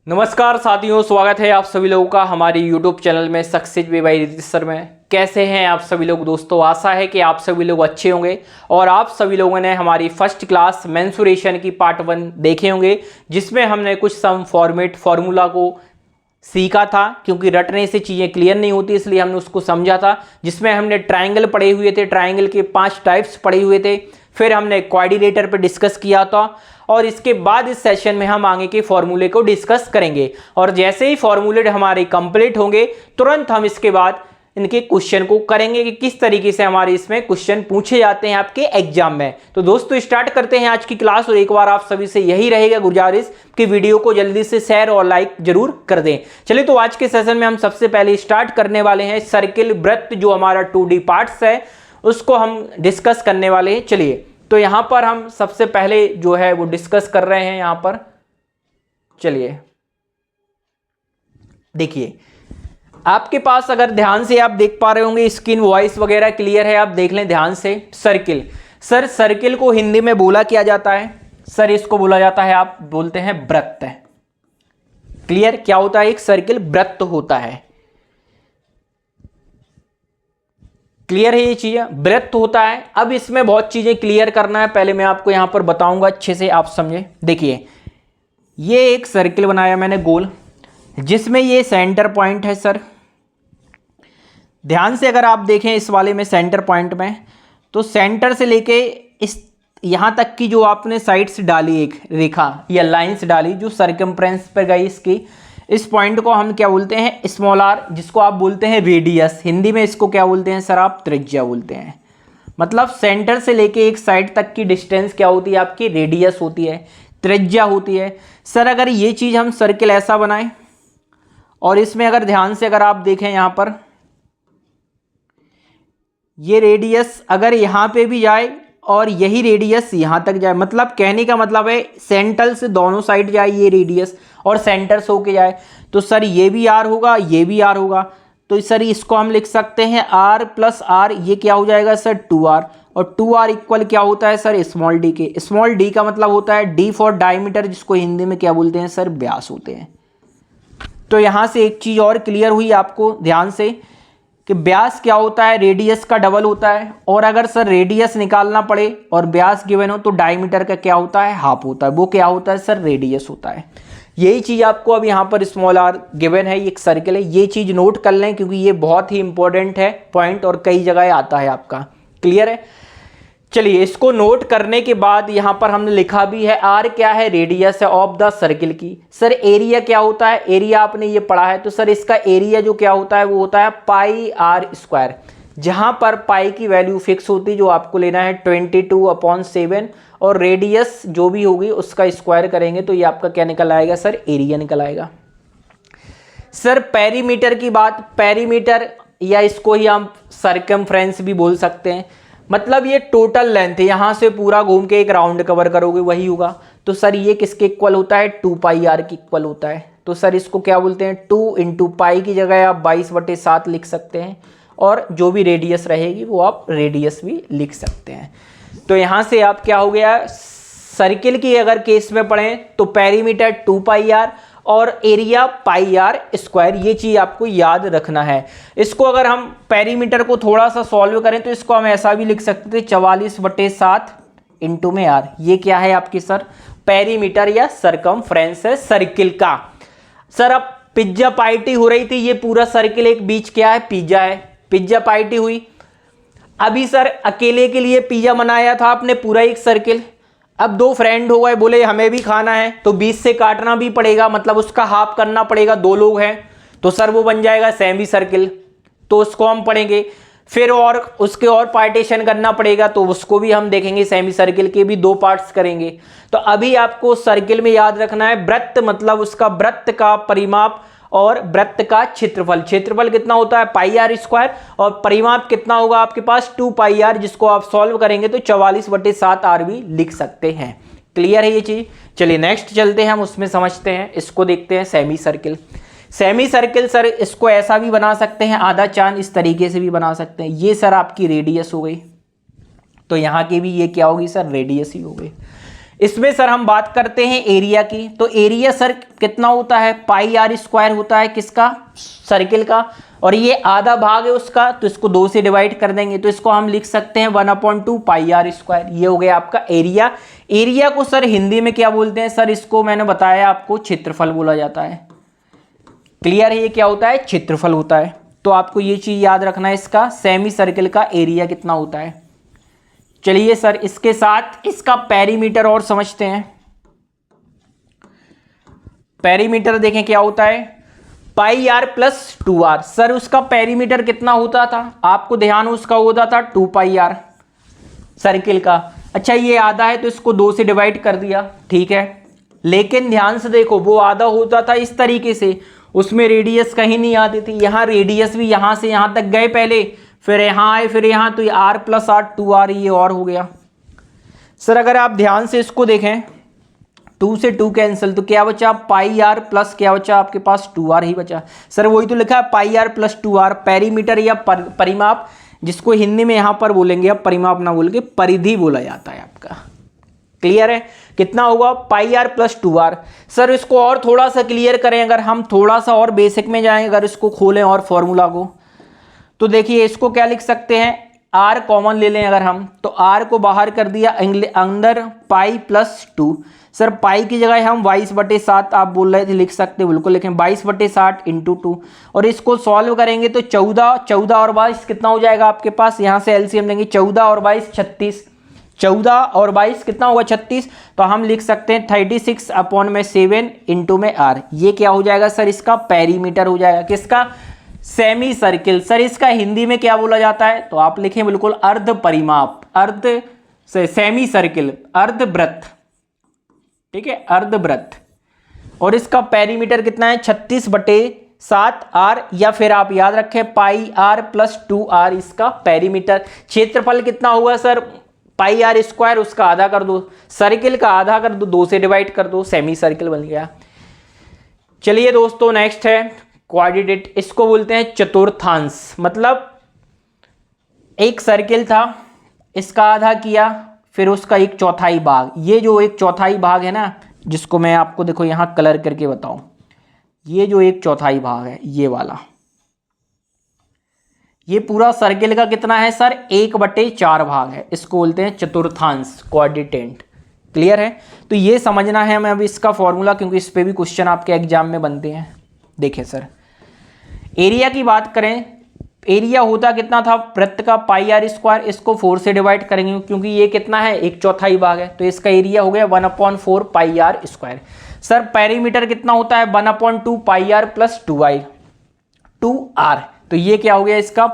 नमस्कार साथियों, स्वागत है आप सभी लोगों का हमारे YouTube चैनल में success way by Ritesh sir में। कैसे हैं आप सभी लोग दोस्तों? आशा है कि आप सभी लोग अच्छे होंगे और आप सभी लोगों ने हमारी फर्स्ट क्लास मेंसुरेशन की पार्ट 1 देखे होंगे, जिसमें हमने कुछ सम फॉर्मेट फार्मूला को सीखा था। क्योंकि रटने से चीज़ें क्लियर नहीं होती, इसलिए हमने उसको समझा था। जिसमें हमने ट्राइंगल पढ़े हुए थे, ट्राइंगल के 5 टाइप्स पढ़े हुए थे। फिर हमने क्वाड्रिलेटर पे डिस्कस किया था और इसके बाद इस सेशन में हम आगे के फॉर्मूले को डिस्कस करेंगे। और जैसे ही फॉर्मूले हमारे कंप्लीट होंगे, तुरंत हम इसके बाद इनके क्वेश्चन को करेंगे कि किस तरीके से हमारे इसमें क्वेश्चन पूछे जाते हैं आपके एग्जाम में। तो दोस्तों स्टार्ट करते हैं आज की क्लास। और एक बार आप सभी से यही रहेगा गुजारिश कि वीडियो को जल्दी से शेयर और लाइक जरूर कर दें। चलिए, तो आज के सेशन में हम सबसे पहले स्टार्ट करने वाले हैं सर्किल वृत्त, जो हमारा 2D पार्ट्स है उसको हम डिस्कस करने वाले हैं। चलिए, तो यहां पर हम सबसे पहले जो है वो डिस्कस कर रहे हैं यहां पर। चलिए देखिए, आपके पास अगर ध्यान से आप देख पा रहे होंगे, स्क्रीन वॉइस वगैरह क्लियर है, आप देख लें ध्यान से। सर्किल, सर सर्किल को हिंदी में बोला क्या जाता है? सर इसको बोला जाता है, आप बोलते हैं वृत्त। क्लियर? क्या होता है? एक सर्किल वृत्त होता है। क्लियर है? ये चीज वृत्त होता है। अब इसमें बहुत चीजें क्लियर करना है, पहले मैं आपको यहां पर बताऊंगा, अच्छे से आप समझे। देखिए, ये एक सर्किल बनाया मैंने गोल, जिसमें ये सेंटर पॉइंट है। सर ध्यान से अगर आप देखें इस वाले में सेंटर पॉइंट में, तो सेंटर से लेके इस यहां तक की जो आपने साइड्स डाली, एक रेखा या लाइंस डाली जो सर्कमफ्रेंस पर गई, इसकी इस पॉइंट को हम क्या बोलते हैं? स्मॉल आर, जिसको आप बोलते हैं रेडियस। हिंदी में इसको क्या बोलते हैं सर? आप त्रिज्या बोलते हैं। मतलब सेंटर से लेके एक साइड तक की डिस्टेंस क्या होती है? आपकी रेडियस होती है, त्रिज्या होती है। सर अगर ये चीज हम सर्किल ऐसा बनाएं और इसमें अगर ध्यान से अगर आप देखें यहां पर, ये रेडियस अगर यहां पे भी जाए और यही रेडियस यहां तक जाए, मतलब कहने का मतलब है सेंटर से दोनों साइड जाए ये रेडियस और सेंटर से होके जाए, तो सर ये भी आर होगा, ये भी आर होगा। तो सर इसको हम लिख सकते हैं आर प्लस आर, ये क्या हो जाएगा सर? 2r। और 2r इक्वल क्या होता है सर? स्मॉल डी के। स्मॉल डी का मतलब होता है डी फॉर डायमीटर, जिसको हिंदी में क्या बोलते हैं सर? व्यास होते हैं। तो यहां से एक चीज और क्लियर हुई आपको ध्यान से कि व्यास क्या होता है? रेडियस का डबल होता है। और अगर सर रेडियस निकालना पड़े और व्यास गिवन हो, तो डायमीटर का क्या होता है? हाफ होता है। वो क्या होता है सर? रेडियस होता है। यही चीज आपको अब यहाँ पर स्मॉल आर गिवन है, एक सर्किल है। ये चीज नोट कर लें क्योंकि ये बहुत ही इंपॉर्टेंट है पॉइंट और कई जगह आता है आपका। क्लियर है? चलिए, इसको नोट करने के बाद यहां पर हमने लिखा भी है आर क्या है? रेडियस है ऑफ द सर्किल की। सर एरिया क्या होता है? एरिया आपने ये पढ़ा है, तो सर इसका एरिया जो क्या होता है वो होता है पाई आर स्क्वायर, जहां पर पाई की वैल्यू फिक्स होती है, जो आपको लेना है 22/7, और रेडियस जो भी होगी उसका स्क्वायर करेंगे तो ये आपका क्या निकल आएगा सर? एरिया निकल आएगा। सर पेरीमीटर की बात, पेरीमीटर या इसको ही हम सर्कमफ्रेंस भी बोल सकते हैं, मतलब ये टोटल लेंथ है, यहां से पूरा घूम के एक राउंड कवर करोगे वही होगा। तो सर ये किसके इक्वल होता है? 2πr के इक्वल होता है। तो सर इसको क्या बोलते हैं? 2 × पाई की जगह आप 22/7 लिख सकते हैं, और जो भी रेडियस रहेगी वो आप रेडियस भी लिख सकते हैं। तो यहां से आप क्या हो गया, सर्किल की अगर केस में पढ़ें तो पेरीमीटर 2πr और एरिया πr स्क्वायर, ये चीज आपको याद रखना है। इसको अगर हम पेरीमीटर को थोड़ा सा सॉल्व करें तो इसको हम ऐसा भी लिख सकते थे 44/7 इंटू में r। ये क्या है आपकी सर? पेरीमीटर या सरकमफ्रेंस है सर्किल का। सर अब पिज्जा पार्टी हो रही थी, ये पूरा सर्किल एक बीच क्या है? पिज्जा है। पिज्जा पार्टी हुई, अभी सर अकेले के लिए पिज्जा बनाया था आपने पूरा एक सर्किल। अब 2 फ्रेंड हो गए, बोले हमें भी खाना है, तो 20 से काटना भी पड़ेगा, मतलब उसका हाफ करना पड़ेगा। 2 लोग हैं तो सर वो बन जाएगा सेमी सर्किल, तो उसको हम पढ़ेंगे। फिर और उसके और पार्टीशन करना पड़ेगा, तो उसको भी हम देखेंगे। सेमी सर्किल के भी 2 पार्ट्स करेंगे। तो अभी आपको सर्किल में याद रखना है वृत्त, मतलब उसका वृत्त का परिमाप और वृत्त का क्षेत्रफल। क्षेत्रफल कितना होता है? πr स्क्वायर, और परिमाप कितना होगा आपके पास? 2πr, जिसको आप सॉल्व करेंगे तो 44/7r भी लिख सकते हैं। क्लियर है ये चीज? चलिए नेक्स्ट चलते हैं, हम उसमें समझते हैं। इसको देखते हैं semi circle. Semi circle sir इसको ऐसा भी बना सकते हैं, आधा चांद इस तरीके से भी बना सकते हैं। ये सर आपकी रेडियस हो गई, तो यहाँ की भी ये क्या होगी सर? रेडियस ही हो गई। इसमें सर हम बात करते हैं एरिया की, तो एरिया सर कितना होता है, पाई आर स्क्वायर होता है किसका, सर्किल का, और ये आधा भाग है उसका, तो इसको 2 से डिवाइड कर देंगे, तो इसको हम लिख सकते हैं 1/2 पाई आर स्क्वायर। ये हो गया आपका एरिया। एरिया को सर हिंदी में क्या बोलते हैं सर, इसको मैंने बताया आपको क्षेत्रफल बोला जाता है। क्लियर है, ये क्या होता है, क्षेत्रफल होता है। तो आपको ये चीज याद रखना है, इसका सेमी सर्किल का एरिया कितना होता है। चलिए सर इसके साथ इसका पेरीमीटर और समझते हैं। पेरीमीटर देखें क्या होता है, पाई आर प्लस 2r। सर उसका पेरीमीटर कितना होता था, आपको ध्यान उसका होता था 2 पाई आर सर्किल का। अच्छा ये आधा है तो इसको 2 से डिवाइड कर दिया, ठीक है, लेकिन ध्यान से देखो वो आधा होता था इस तरीके से, उसमें रेडियस कहीं नहीं आती थी। यहाँ रेडियस भी यहाँ से यहाँ तक गए पहले, फिर यहाँ आए, फिर यहाँ, तो ये r + r 2r ये और हो गया। सर अगर आप ध्यान से इसको देखें, 2 से 2 कैंसिल, तो क्या बचा, पाई आर प्लस क्या बचा आपके पास, 2r ही बचा। सर वही तो लिखा है पाई आर प्लस 2r। पेरीमीटर या परिमाप, जिसको हिंदी में यहाँ पर बोलेंगे, अब परिमाप ना बोल के परिधि बोला जाता है आपका। क्लियर है, कितना होगा, पाई आर प्लस 2r। सर इसको और थोड़ा सा क्लियर करें, अगर हम थोड़ा सा और बेसिक में जाएं, अगर इसको खोलें और फॉर्मूला को, तो देखिए इसको क्या लिख सकते हैं, r कॉमन ले लें अगर हम, तो r को बाहर कर दिया, अंदर पाई प्लस 2। सर पाई की जगह हम 22/7 आप बोल रहे थे, लिख सकते, बिल्कुल लिखें 22/7 × 2, और इसको सॉल्व करेंगे तो 14 और 22 कितना हो जाएगा आपके पास, यहाँ से एलसीएम लेंगे, 14 और 22 36, 14 और 22 कितना होगा 36, तो हम लिख सकते हैं 36/7 इंटू में r। ये क्या हो जाएगा सर, इसका पेरीमीटर हो जाएगा, किसका, सेमी सर्किल। सर इसका हिंदी में क्या बोला जाता है, तो आप लिखें बिल्कुल अर्ध परिमाप, अर्ध से सेमी सर्किल, अर्धवृत्त, ठीक है, अर्धवृत्त। और इसका पेरीमीटर कितना है, 36/7 r, या फिर आप याद रखें पाई आर प्लस 2r इसका पेरीमीटर। क्षेत्रफल कितना होगा सर, पाई आर स्क्वायर, उसका आधा कर दो, सर्किल का आधा कर दो, 2 से डिवाइड कर दो, सेमी सर्किल बन गया। चलिए दोस्तों नेक्स्ट है क्वाड्रेटिक, इसको बोलते हैं चतुर्थांश। मतलब एक सर्किल था, इसका आधा किया, फिर उसका 1/4 भाग, ये जो 1/4 भाग है ना, जिसको मैं आपको देखो यहाँ कलर करके बताऊं, ये जो 1/4 भाग है ये वाला, ये पूरा सर्किल का कितना है सर, 1/4 भाग है, इसको बोलते हैं चतुर्थांश, क्वाड्रेटेंट। क्लियर है, तो ये समझना है हमें अब इसका फॉर्मूला, क्योंकि इस पे भी क्वेश्चन आपके एग्जाम में बनते हैं। देखिए सर एरिया की बात करें, एरिया होता कितना था वृत्त का, पाई आर स्क्वायर, इसको 4 से डिवाइड करेंगे क्योंकि ये कितना है 1/4 भाग है, तो इसका एरिया हो गया 1/4 पाई आर स्क्वायर। सर पेरीमीटर कितना होता है, 1/2 पाई आर प्लस 2r, तो ये क्या हो गया, इसका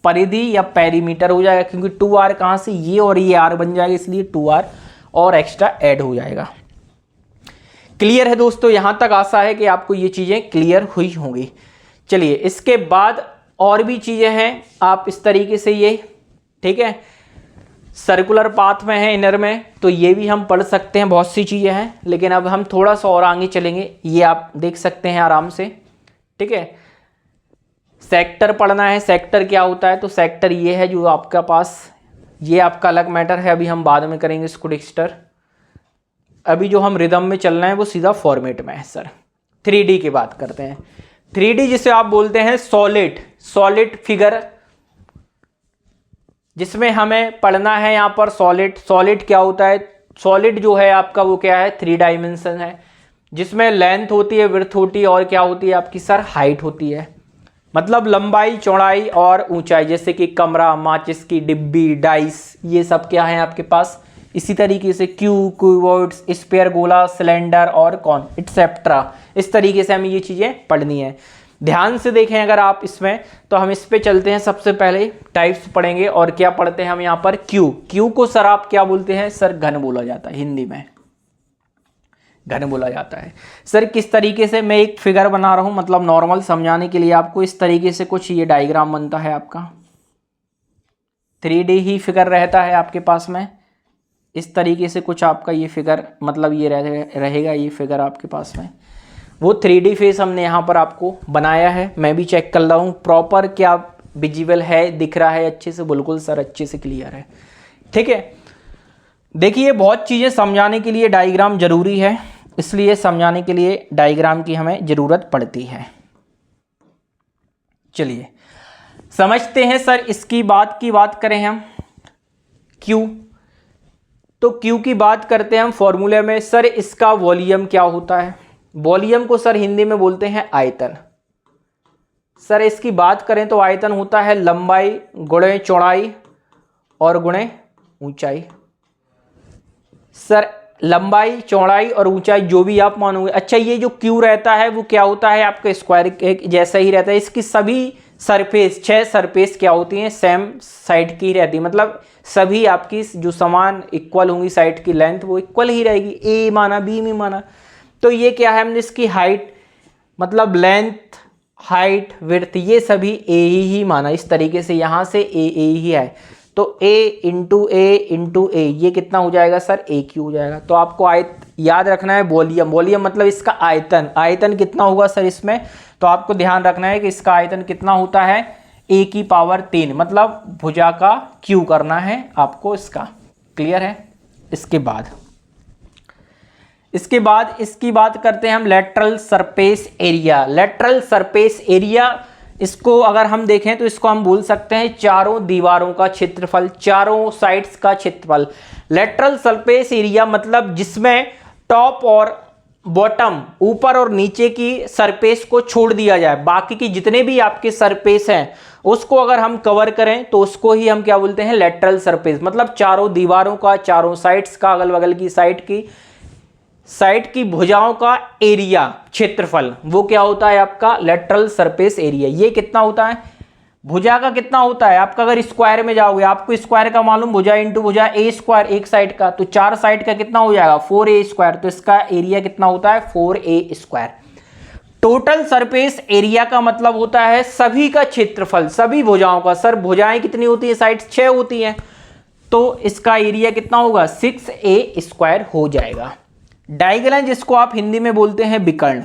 परिधि या पेरीमीटर हो जाएगा, क्योंकि 2r कहाँ से, ये और ये r बन जाएगा, इसलिए 2r और एक्स्ट्रा ऐड हो जाएगा। क्लियर है दोस्तों, यहां तक आशा है कि आपको ये चीजें क्लियर हुई होंगी। चलिए इसके बाद और भी चीजें हैं, आप इस तरीके से ये, ठीक है, सर्कुलर पाथ में है इनर में, तो ये भी हम पढ़ सकते हैं, बहुत सी चीजें हैं, लेकिन अब हम थोड़ा सा और आगे चलेंगे, ये आप देख सकते हैं आराम से, ठीक है। सेक्टर पढ़ना है, सेक्टर क्या होता है, तो सेक्टर ये है जो आपका पास, ये आपका अलग मैटर है, अभी हम बाद में करेंगे इसको डिस्टर। अभी जो हम रिदम में चल रहे हैं वो सीधा फॉर्मेट में है सर। 3D की बात करते हैं, 3D जिसे आप बोलते हैं सॉलिड फिगर, जिसमें हमें पढ़ना है यहाँ पर सॉलिड क्या होता है। सॉलिड जो है आपका वो क्या है, 3 डायमेंशन है, जिसमें लेंथ होती है, विड्थ होती है, और क्या होती है आपकी सर, हाइट होती है। मतलब लंबाई, चौड़ाई और ऊंचाई, जैसे कि कमरा, माचिस की डिब्बी, डाइस, ये सब क्या है आपके पास। इसी तरीके से क्यूबॉइड्स, स्फीयर, गोला, सिलेंडर और कौन, एक्सेट्रा, इस तरीके से हमें ये चीजें पढ़नी है। ध्यान से देखें अगर आप इसमें, तो हम इस पे चलते हैं। सबसे पहले टाइप्स पढ़ेंगे, और क्या पढ़ते हैं हम यहाँ पर, क्यू को सर आप क्या बोलते हैं, सर घन बोला जाता है, हिंदी में घन बोला जाता है। सर किस तरीके से, मैं एक फिगर बना रहा हूं, मतलब नॉर्मल समझाने के लिए आपको, इस तरीके से कुछ ये डायग्राम बनता है आपका, 3D ही फिगर रहता है आपके पास में, इस तरीके से कुछ आपका ये फिगर, मतलब ये रहेगा ये फिगर आपके पास में। वो 3D फेस हमने यहाँ पर आपको बनाया है, मैं भी चेक कर रहा हूँ प्रॉपर क्या विजिबल है, दिख रहा है अच्छे से, बिल्कुल सर अच्छे से क्लियर है, ठीक है। देखिए बहुत चीज़ें समझाने के लिए डायग्राम जरूरी है, इसलिए समझाने के लिए डायग्राम की हमें ज़रूरत पड़ती है। चलिए समझते हैं सर। इसकी बात करें हम Q, तो Q की बात करते हैं हम फॉर्मूले में। सर इसका वॉल्यूम क्या होता है? वॉल्यूम को सर हिंदी में बोलते हैं आयतन। सर इसकी बात करें तो आयतन होता है लंबाई गुणे चौड़ाई और गुणे ऊंचाई। सर लंबाई चौड़ाई और ऊंचाई जो भी आप मानोगे। अच्छा ये जो Q रहता है वो क्या होता है? आपका स्क्वायर के जैसा ही रहता है। इसकी सभी सरफेस 6 सरफेस क्या होती हैं? सेम साइड की रहती है, मतलब सभी आपकी जो समान इक्वल होंगी साइड की लेंथ वो इक्वल ही रहेगी। ए माना बी में माना, तो ये क्या है? हमने इसकी हाइट मतलब लेंथ हाइट विड्थ ये सभी ए ही माना। इस तरीके से यहाँ से ए ही है, तो ए इंटू ए ये कितना हो जाएगा सर? ए क्यू हो जाएगा। तो आपको याद रखना है वॉल्यूम। वॉल्यूम मतलब इसका आयतन। आयतन कितना होगा सर इसमें? तो आपको ध्यान रखना है कि इसका आयतन कितना होता है? ए की पावर 3, मतलब भुजा का क्यू करना है आपको इसका। क्लियर है? इसके बाद इसकी बात करते हैं हम lateral surface area. Lateral surface area, इसको अगर हम देखें तो इसको हम बोल सकते हैं चारों दीवारों का क्षेत्रफल, चारों साइड्स का क्षेत्रफल। लेटरल सरफेस एरिया मतलब जिसमें टॉप और बॉटम ऊपर और नीचे की सरफेस को छोड़ दिया जाए, बाकी की जितने भी आपके सरफेस हैं उसको अगर हम कवर करें तो उसको ही हम क्या बोलते हैं? Lateral surface. मतलब चारों दीवारों का, चारों साइड्स का, अगल बगल की साइड की भुजाओं का एरिया क्षेत्रफल वो क्या होता है? आपका लेटरल सरफेस एरिया। ये कितना होता है? भुजा का कितना होता है आपका? अगर स्क्वायर में जाओगे, आपको स्क्वायर का मालूम, भुजा इंटू भुजा ए स्क्वायर एक साइड का, तो 4 साइड का कितना हो जाएगा? 4a square. तो इसका एरिया कितना होता है? 4a square. Total surface area का मतलब होता है सभी का क्षेत्रफल, सभी भुजाओं का। सर भुजाएं कितनी होती है? साइड 6 होती हैं, तो इसका एरिया कितना होगा? 6a स्क्वायर हो जाएगा। डायगोनल जिसको आप हिंदी में बोलते हैं विकर्ण,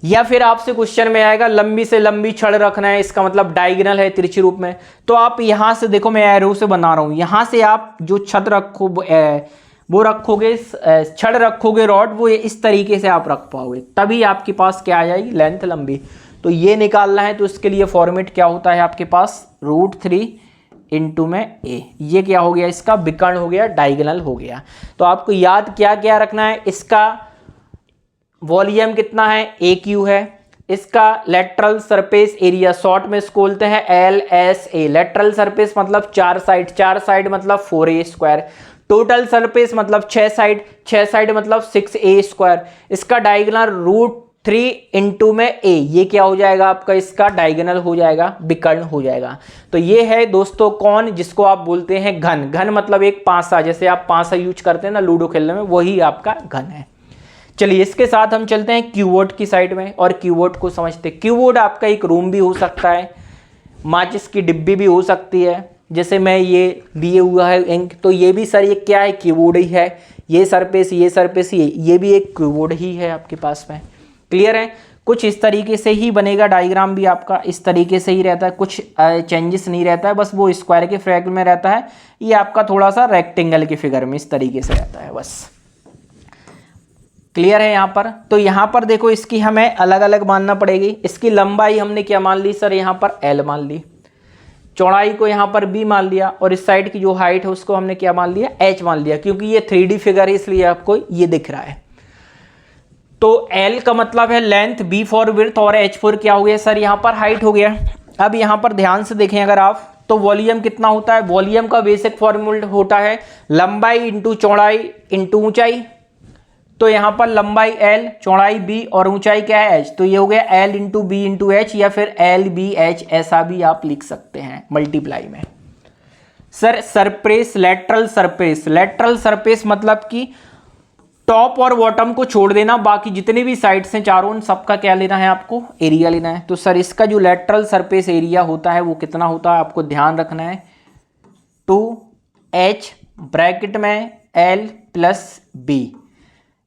या फिर आपसे क्वेश्चन में आएगा लंबी से लंबी छड़ रखना है, इसका मतलब डायगोनल है तिरछी रूप में। तो आप यहां से देखो, मैं एरो से बना रहा हूं, यहां से आप जो छत रखो वो रखोगे, छड़ रखोगे रॉड, वो इस तरीके से आप रख पाओगे, तभी आपके पास क्या आ जाएगी? लेंथ लंबी। तो ये निकालना है तो इसके लिए फॉर्मेट क्या होता है आपके पास? √3 इंटू में ए। ये क्या हो गया? इसका विकर्ण हो गया, डायगोनल हो गया। तो आपको याद क्या क्या रखना है? इसका वॉल्यूम कितना है? ए क्यू है। इसका लेटरल सरफेस एरिया शॉर्ट में इसको बोलते हैं LSA। लेटरल सरफेस मतलब 4 साइड मतलब 4a स्क्वायर। टोटल सरफेस मतलब 6 साइड मतलब 6a स्क्वायर। इसका डायगोनल √3 इंटू में ए, ये क्या हो जाएगा आपका? इसका डायगोनल हो जाएगा, विकर्ण हो जाएगा। तो ये है दोस्तों कौन? जिसको आप बोलते हैं घन। घन मतलब एक पासा, जैसे आप पासा यूज करते हैं ना लूडो खेलने में, वही आपका घन है। चलिए इसके साथ हम चलते हैं क्यूबोर्ड की साइड में और क्यूबोर्ड को समझते हैं। क्यूबोर्ड आपका एक रूम भी हो सकता है, माचिस की डिब्बी भी हो सकती है, जैसे मैं ये दिए हुआ है इंक, तो ये भी सर ये क्या है? कीबोर्ड ही है। ये सरफेस ये भी एक कीबोर्ड ही है आपके पास में। क्लियर है? कुछ इस तरीके से ही बनेगा डायग्राम भी आपका, इस तरीके से ही रहता है, कुछ चेंजेस नहीं रहता है, बस वो स्क्वायर के फ्रैग में रहता है, ये आपका थोड़ा सा रेक्टेंगल के फिगर में इस तरीके से रहता है बस। क्लियर है यहाँ पर? तो यहाँ पर देखो इसकी हमें अलग अलग मानना पड़ेगी। इसकी लंबाई हमने क्या मान ली सर? यहाँ पर L मान ली, चौड़ाई को यहाँ पर B मान लिया, और इस साइड की जो हाइट है उसको हमने क्या मान लिया? H मान लिया, क्योंकि ये 3D फिगर है इसलिए आपको ये दिख रहा है। तो L का मतलब है लेंथ, B फॉर विड्थ और H फॉर क्या हो गया सर? यहाँ पर हाइट हो गया। अब यहाँ पर ध्यान से देखें अगर आप, तो वॉल्यूम कितना होता है? वॉल्यूम का बेसिक फॉर्मूला होता है लंबाई इंटू चौड़ाई इंटू ऊंचाई। तो यहाँ पर लंबाई L, चौड़ाई B और ऊंचाई क्या है? H। तो ये हो गया L into B into H, या फिर LBH ऐसा भी आप लिख सकते हैं मल्टीप्लाई में। सर सरफेस, लेटरल सरफेस मतलब कि टॉप और बॉटम को छोड़ देना, बाकी जितने भी साइड्स हैं चारों, उन सबका क्या लेना है आपको? एरिया लेना है। तो सर इसका जो लेटरल सरफेस एरिया होता है वो कितना होता है? आपको ध्यान रखना है 2H ब्रैकेट में L प्लस B,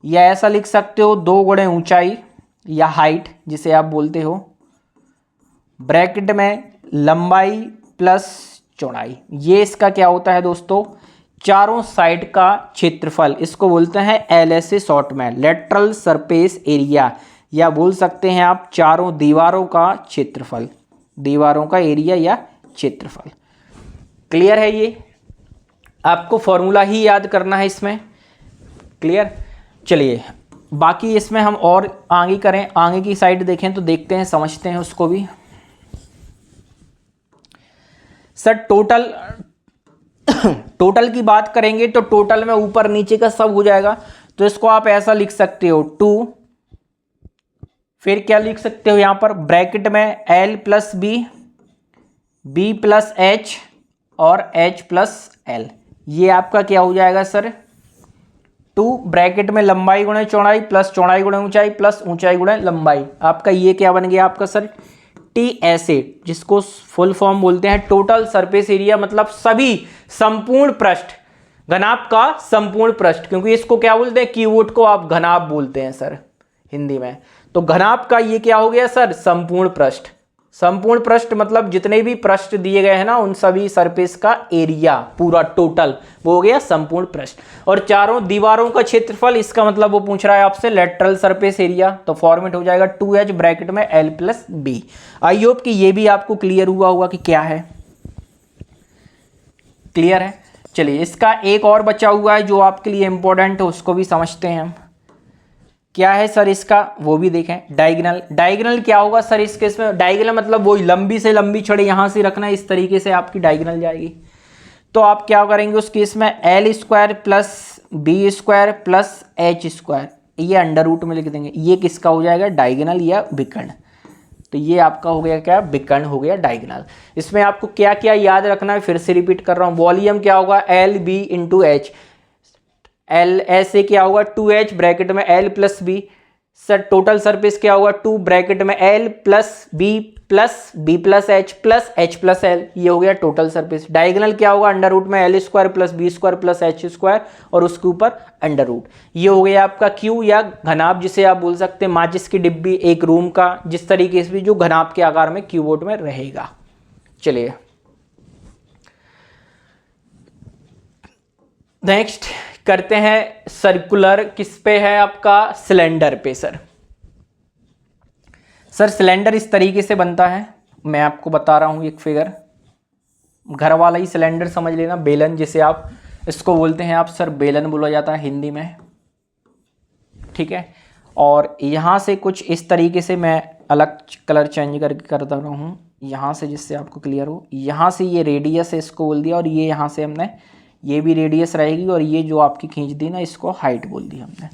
या ऐसा लिख सकते हो 2 गुणे ऊंचाई या हाइट जिसे आप बोलते हो, ब्रैकेट में लंबाई प्लस चौड़ाई। ये इसका क्या होता है दोस्तों? चारों साइड का क्षेत्रफल, इसको बोलते हैं LSA शॉर्ट में, लेटरल सरफेस एरिया, या बोल सकते हैं आप चारों दीवारों का क्षेत्रफल, दीवारों का एरिया या क्षेत्रफल। क्लियर है? ये आपको फॉर्मूला ही याद करना है इसमें। क्लियर? चलिए बाकी इसमें हम और आगे करें, आगे की साइड देखें तो देखते हैं, समझते हैं उसको भी। सर टोटल की बात करेंगे तो टोटल में ऊपर नीचे का सब हो जाएगा, तो इसको आप ऐसा लिख सकते हो 2, फिर क्या लिख सकते हो यहां पर ब्रैकेट में L plus b, B plus H और H प्लस L। ये आपका क्या हो जाएगा सर 2 ब्रैकेट में लंबाई गुणे चौड़ाई प्लस चौड़ाई गुणे ऊंचाई प्लस ऊंचाई गुणे लंबाई। आपका ये क्या बन गया आपका सर TSA, जिसको फुल फॉर्म बोलते हैं टोटल सरफेस एरिया, मतलब सभी संपूर्ण पृष्ठ, घनाभ का संपूर्ण पृष्ठ, क्योंकि इसको क्या बोलते हैं कीवर्ड को आप घनाभ बोलते हैं सर हिंदी में। तो घनाभ का ये क्या हो गया सर संपूर्ण पृष्ठ। संपूर्ण पृष्ठ मतलब जितने भी पृष्ठ दिए गए हैं ना उन सभी सरफेस का एरिया पूरा टोटल वो हो गया संपूर्ण पृष्ठ। और चारों दीवारों का क्षेत्रफल, इसका मतलब वो पूछ रहा है आपसे लेटरल सरफेस एरिया, तो फॉर्मेट हो जाएगा 2H ब्रैकेट में L plus b. I hope कि ये भी आपको क्लियर हुआ होगा कि क्या है। क्लियर है? चलिए इसका एक और बचा हुआ है जो आपके लिए इंपॉर्टेंट है, उसको भी समझते हैं हम। क्या है सर इसका, वो भी देखें। डायगोनल, डायगोनल क्या होगा सर इस केस में, डायगोनल मतलब वही लंबी से लंबी छड़ी यहां से रखना है, इस तरीके से आपकी डायगोनल जाएगी। तो आप क्या करेंगे उस केस में L square plus b square plus H square, ये अंडर रूट में लिख देंगे। ये किसका हो जाएगा डायगोनल या विकर्ण, तो ये आपका हो गया क्या विकर्ण हो गया डायगोनल। इसमें आपको क्या क्या याद रखना है फिर से रिपीट कर रहा हूं। वॉल्यूम क्या होगा LB इंटू H, L ऐसे क्या होगा 2H ब्रैकेट में L plus b. Sir total surface क्या होगा 2 ब्रैकेट में L plus B plus H plus L, ये हो गया टोटल सरफेस। डायगोनल क्या होगा अंडर रूट में L square plus b square plus H square और उसके ऊपर अंडर रूट, ये हो गया आपका Q या घनाभ, जिसे आप बोल सकते हैं माचिस की डिब्बी, एक रूम का, जिस तरीके से भी जो घनाभ के आकार में क्यूबोर्ड में रहेगा। चलिए नेक्स्ट करते हैं सर्कुलर, किस पे है आपका सिलेंडर पे। सर सिलेंडर इस तरीके से बनता है, मैं आपको बता रहा हूं एक फिगर, घर वाला ही सिलेंडर समझ लेना, बेलन जिसे आप इसको बोलते हैं आप सर बेलन बोला जाता है हिंदी में, ठीक है। और यहां से कुछ इस तरीके से मैं अलग कलर चेंज करके करता रहा हूं यहां से, जिससे आपको क्लियर हो। यहां से ये रेडियस है इसको बोल दिया, और ये यहां से हमने ये भी रेडियस रहेगी, और ये जो आपकी खींच दी ना इसको हाइट बोल दी हमने।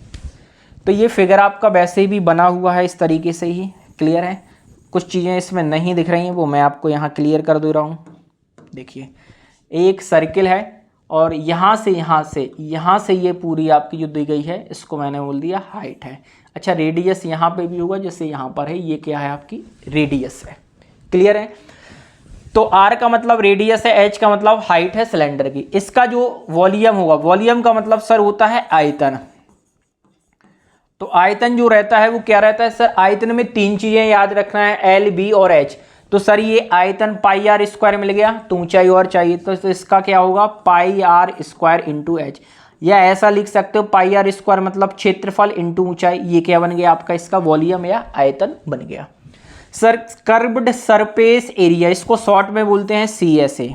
तो ये फिगर आपका वैसे भी बना हुआ है इस तरीके से ही। क्लियर है? कुछ चीज़ें इसमें नहीं दिख रही हैं वो मैं आपको यहाँ क्लियर कर दे रहा हूँ। देखिए एक सर्किल है और यहाँ से ये पूरी आपकी जो दी गई है इसको मैंने बोल दिया हाइट है। अच्छा रेडियस यहाँ पे भी होगा, जैसे यहाँ पर है, ये क्या है आपकी रेडियस है। क्लियर है? तो R का मतलब रेडियस है, H का मतलब हाइट है सिलेंडर की। इसका जो वॉल्यूम होगा, वॉल्यूम का मतलब सर होता है आयतन। तो आयतन जो रहता है वो क्या रहता है सर, आयतन में 3 चीजें याद रखना है L, B और H। तो सर ये आयतन पाई R स्क्वायर मिल गया, तो ऊंचाई और चाहिए तो इसका क्या होगा पाई R स्क्वायर इंटू H, या ऐसा लिख सकते हो पाई R स्क्वायर मतलब क्षेत्रफल इंटू ऊंचाई। ये क्या बन गया आपका इसका वॉल्यूम या आयतन बन गया। सर कर्व्ड सरफेस एरिया, इसको शॉर्ट में बोलते हैं CSA,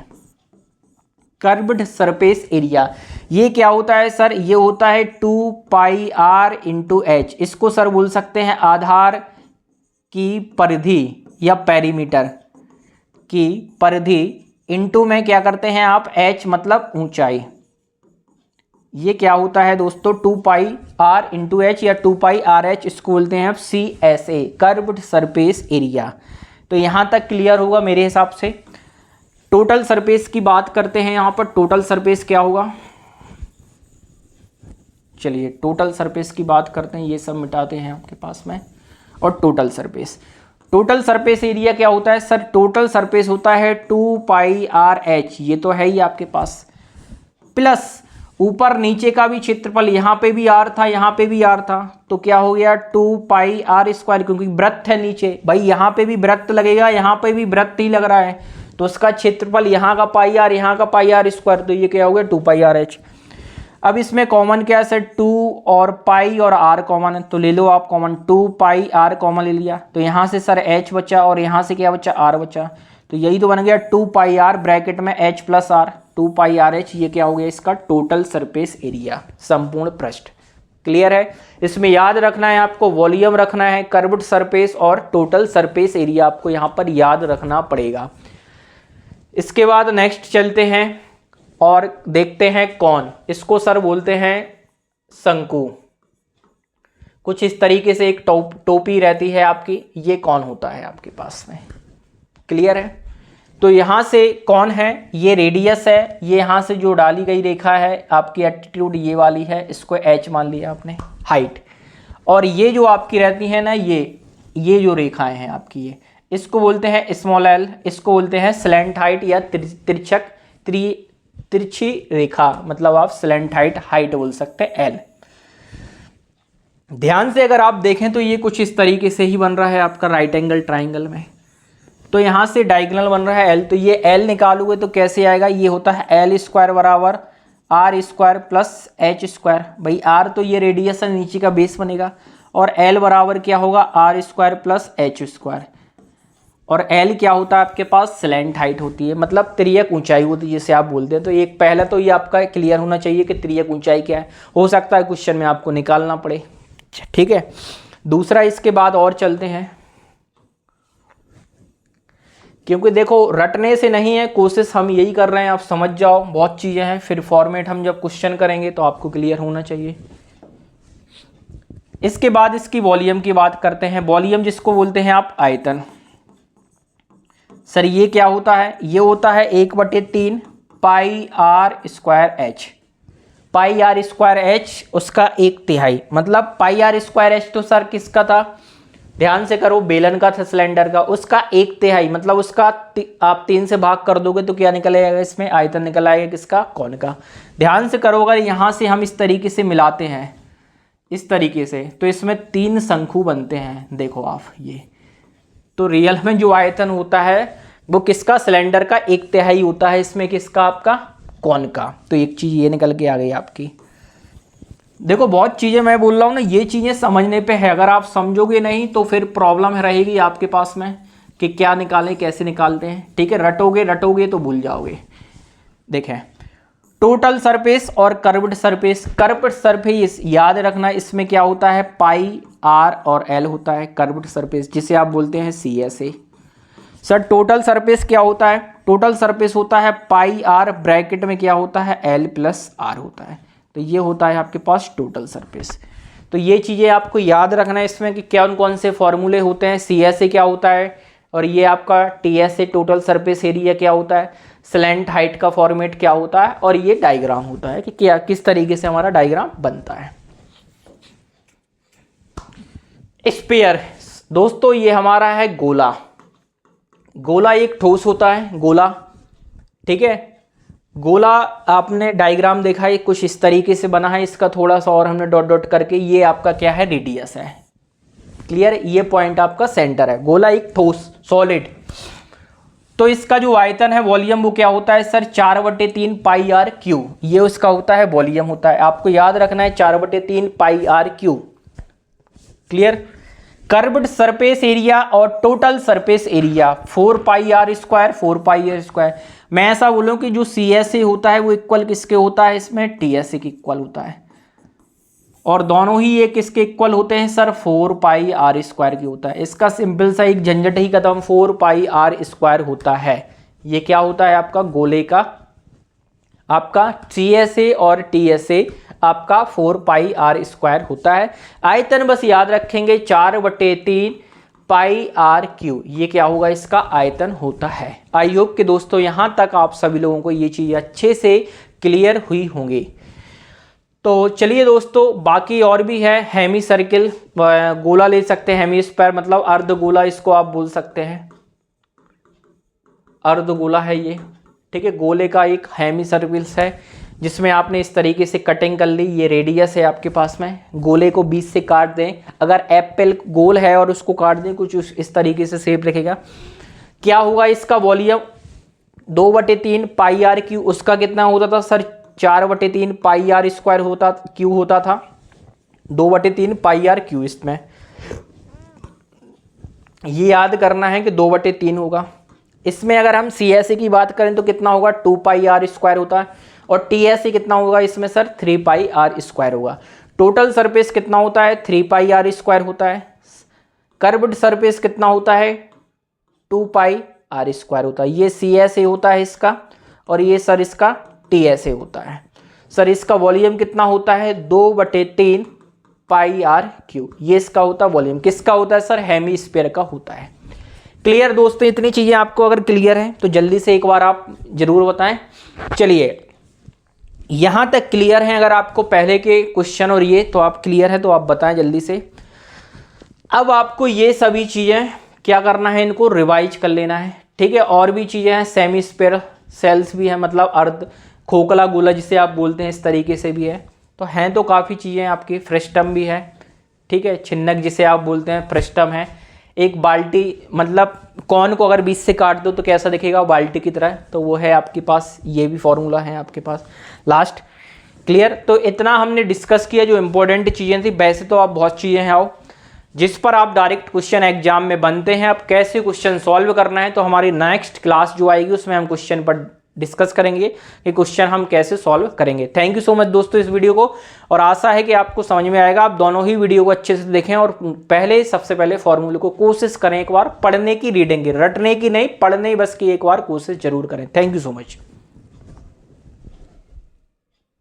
कर्व्ड सरफेस एरिया। ये क्या होता है सर, ये होता है 2 पाई R इंटू H। इसको सर बोल सकते हैं आधार की परिधि या पेरीमीटर की परिधि, इंटू में क्या करते हैं आप H मतलब ऊंचाई। ये क्या होता है दोस्तों 2 पाई R इंटू H या 2 पाई RH, इसको बोलते हैं आप CSA, कर्व्ड सरफेस एरिया। तो यहां तक क्लियर होगा मेरे हिसाब से। टोटल सरफेस की बात करते हैं, यहां पर टोटल सरफेस क्या होगा। चलिए टोटल सरफेस की बात करते हैं, ये सब मिटाते हैं आपके पास में। और टोटल सरफेस एरिया क्या होता है सर, टोटल सरफेस होता है 2 पाई RH, ये तो है ही आपके पास, प्लस ऊपर नीचे का भी क्षेत्रफल, यहाँ पे भी R था यहाँ पे भी R था, तो क्या हो गया 2 पाई R स्क्वायर, क्योंकि वृत्त है नीचे भाई, यहाँ पे भी वृत्त लगेगा यहाँ पे भी वृत्त ही लग रहा है, तो उसका क्षेत्रफल यहाँ का पाई R यहाँ का पाई R स्क्वायर, तो ये क्या हो गया 2 पाई RH। अब इसमें कॉमन क्या है सर, 2 और पाई और आर कॉमन है, तो ले लो आप कॉमन, 2 पाई आर कॉमन ले लिया, तो यहाँ से सर एच बचा और यहाँ से क्या बचा, आर बचा, तो यही तो बन गया 2 पाई आर ब्रैकेट में h plus r, 2 pi r h, ये क्या हो गया इसका टोटल सरफेस एरिया, संपूर्ण पृष्ठ। क्लियर है। इसमें याद रखना है आपको, वॉल्यूम रखना है, कर्व्ड सरफेस और टोटल सरफेस एरिया आपको यहाँ पर याद रखना पड़ेगा। इसके बाद नेक्स्ट चलते हैं और देखते हैं कौन, इसको सर बोलते हैं शंकु। कुछ इस तरीके से एक टोपी रहती है आपकी, ये कौन होता है आपके पास में। क्लियर है। तो यहाँ से कौन है, ये रेडियस है, ये यहाँ से जो डाली गई रेखा है आपकी एल्टीट्यूड ये वाली है, इसको एच मान लिया आपने, हाइट। और ये जो आपकी रहती है ना, ये जो रेखाएं हैं आपकी, ये इसको बोलते हैं स्मॉल एल, इसको बोलते हैं स्लैंट हाइट या तिरछी रेखा, मतलब आप स्लैंट हाइट बोल सकते हैं एल। ध्यान से अगर आप देखें तो ये कुछ इस तरीके से ही बन रहा है आपका राइट एंगल ट्राइंगल में, तो यहाँ से डायगोनल बन रहा है एल, तो ये एल निकालोगे तो कैसे आएगा, ये होता है एल स्क्वायर बराबर r square plus h square. भाई आर तो ये रेडियस है, नीचे का बेस बनेगा, और एल बराबर क्या होगा, r square plus h square. और एल क्या होता है आपके पास, स्लैंट हाइट होती है, मतलब तिर्यक ऊंचाई होती है जिसे आप बोलते हैं। तो एक पहला तो ये आपका क्लियर होना चाहिए कि तिर्यक ऊंचाई क्या है, हो सकता है क्वेश्चन में आपको निकालना पड़े। ठीक है। दूसरा इसके बाद और चलते हैं, क्योंकि देखो रटने से नहीं है, कोशिश हम यही कर रहे हैं, आप समझ जाओ, बहुत चीज़ें हैं, फिर फॉर्मेट हम जब क्वेश्चन करेंगे तो आपको क्लियर होना चाहिए। इसके बाद इसकी वॉल्यूम की बात करते हैं। वॉल्यूम जिसको बोलते हैं आप आयतन। सर ये क्या होता है, ये होता है 1/3 pi R square H. Pi R square H उसका 1/3, मतलब पाई आर स्क्वायर एच तो सर किसका था, ध्यान से करो, बेलन का था, सिलेंडर का, उसका 1/3, मतलब उसका आप 3 से भाग कर दोगे तो क्या निकल आएगा, इसमें आयतन निकल आएगा किसका, कौन का। ध्यान से करो, अगर यहाँ से हम इस तरीके से मिलाते हैं, इस तरीके से, तो इसमें 3 शंकु बनते हैं। देखो आप ये, तो रियल में जो आयतन होता है वो किसका, सिलेंडर का 1/3 होता है, इसमें किसका, आपका कौन का। तो एक चीज़ ये निकल के आ गई आपकी। देखो बहुत चीज़ें मैं बोल रहा हूँ ना, ये चीज़ें समझने पे है, अगर आप समझोगे नहीं तो फिर प्रॉब्लम रहेगी आपके पास में कि क्या निकालें, कैसे निकालते हैं। ठीक है, रटोगे तो भूल जाओगे। देखें, टोटल सरफेस और कर्व्ड सरफेस। कर्व्ड सरफेस याद रखना, इसमें क्या होता है, पाई आर और एल होता है कर्व्ड सरफेस, जिसे आप बोलते हैं CSA। सर टोटल सरफेस क्या होता है, टोटल सरफेस होता है पाई आर ब्रैकेट में क्या होता है, एल प्लस आर होता है, तो ये होता है आपके पास टोटल सरफेस। तो ये चीज़ें आपको याद रखना है इसमें कि क्या कौन से फॉर्मूले होते हैं, CSA क्या होता है, और ये आपका TSA टोटल सरफेस एरिया क्या होता है, स्लैंट हाइट का फॉर्मेट क्या होता है, और ये डायग्राम होता है कि क्या किस तरीके से हमारा डायग्राम बनता है। स्फीयर दोस्तों, ये हमारा है गोला। गोला एक ठोस होता है, गोला। ठीक है, गोला आपने डायग्राम देखा है, कुछ इस तरीके से बना है, इसका थोड़ा सा और हमने डॉट डॉट करके, ये आपका क्या है, रेडियस है। क्लियर, ये पॉइंट आपका सेंटर है। गोला एक ठोस सॉलिड। तो इसका जो आयतन है, वॉल्यूम, वो क्या होता है सर, 4/3 पाई आर क्यू, ये उसका होता है वॉल्यूम होता है। आपको याद रखना है 4/3 pi R cube. Clear. Curved surface area और total surface area 4 pi R square, 4 pi R square. मैं ऐसा बोलूं कि जो CSA होता है वो इक्वल किसके होता है, इसमें TSA के इक्वल होता है, और दोनों ही ये किसके इक्वल होते हैं सर, 4 पाई आर स्क्वायर की होता है। इसका सिंपल सा एक झंझट ही खत्म, 4 पाई आर स्क्वायर होता है। ये क्या होता है आपका गोले का, आपका CSA और TSA आपका 4 पाई आर स्क्वायर होता है। आयतन बस याद रखेंगे 4/3 पाई आर क्यू, ये क्या होगा, इसका आयतन होता है। आई होप कि दोस्तों यहाँ तक आप सभी लोगों को ये चीज़ अच्छे से क्लियर हुई होंगी। तो चलिए दोस्तों, बाकी और भी है, हेमी सर्किल, गोला ले सकते हैं, हेमी स्क्वायर मतलब अर्ध गोला इसको आप बोल सकते हैं, अर्ध गोला है ये। ठीक है, गोले का एक हेमी सर्किल है जिसमें आपने इस तरीके से कटिंग कर ली, ये रेडियस है आपके पास में, गोले को बीच से काट दें, अगर एप्पल गोल है और उसको काट दें, कुछ इस तरीके से शेप रखेगा, क्या होगा, इसका वॉल्यूम 2/3 पाई आर क्यू, उसका कितना होता था सर, 4/3 पाई आर स्क्वायर होता क्यू होता था, 2/3 पाई आर क्यू। इसमें ये याद करना है कि 2/3 होगा। इसमें अगर हम सी एस ए की बात करें तो कितना होगा, 2 पाई आर स्क्वायर होता है, और टी एस ए कितना होगा इसमें सर, 3 पाई आर स्क्वायर होगा। टोटल सरफेस कितना होता है, 3 पाई आर स्क्वायर होता है। कर्व्ड सरफेस कितना होता है, 2 पाई आर स्क्वायर होता है। ये सी एस ए होता है इसका, और ये सर इसका टी एस ए होता है। सर इसका वॉल्यूम कितना होता है, 2/3 पाई आर क्यू। ये इसका होता है वॉल्यूम। किसका होता है सर, हेमीस्फीयर का होता है। क्लियर दोस्तों, इतनी चीजें आपको अगर क्लियर हैं तो जल्दी से एक बार आप जरूर बताएं। चलिए यहां तक क्लियर है, अगर आपको पहले के क्वेश्चन और ये तो आप क्लियर है तो आप बताएं जल्दी से। अब आपको ये सभी चीजें क्या करना है, इनको रिवाइज कर लेना है, ठीक है। और भी चीजें हैं, सेमी स्फीयर सेल्स भी है, मतलब अर्ध खोखला गोला जिसे आप बोलते हैं, इस तरीके से भी है। तो हैं तो काफ़ी चीज़ें आपकी, फ्रेस्टम भी है, ठीक है। छिन्नक जिसे आप बोलते हैं, फ्रेस्टम है। एक बाल्टी, मतलब कॉर्न को अगर बीच से काट दो तो कैसा दिखेगा, बाल्टी की तरह, तो वो है आपके पास। ये भी फॉर्मूला है आपके पास लास्ट। क्लियर, तो इतना हमने डिस्कस किया जो इंपॉर्टेंट चीज़ें थी। वैसे तो आप बहुत चीज़ें हैं आओ जिस पर आप डायरेक्ट क्वेश्चन एग्जाम में बनते हैं। अब कैसे क्वेश्चन सॉल्व करना है तो हमारी नेक्स्ट क्लास जो आएगी उसमें हम क्वेश्चन पर डिस्कस करेंगे कि क्वेश्चन हम कैसे सॉल्व करेंगे। थैंक यू सो मच दोस्तों इस वीडियो को, और आशा है कि आपको समझ में आएगा। आप दोनों ही वीडियो को अच्छे से देखें, और सबसे पहले फॉर्मूले को कोशिश करें एक बार पढ़ने की, रीडिंग की, रटने की नहीं, पढ़ने बस की एक बार कोशिश जरूर करें। Thank you so much.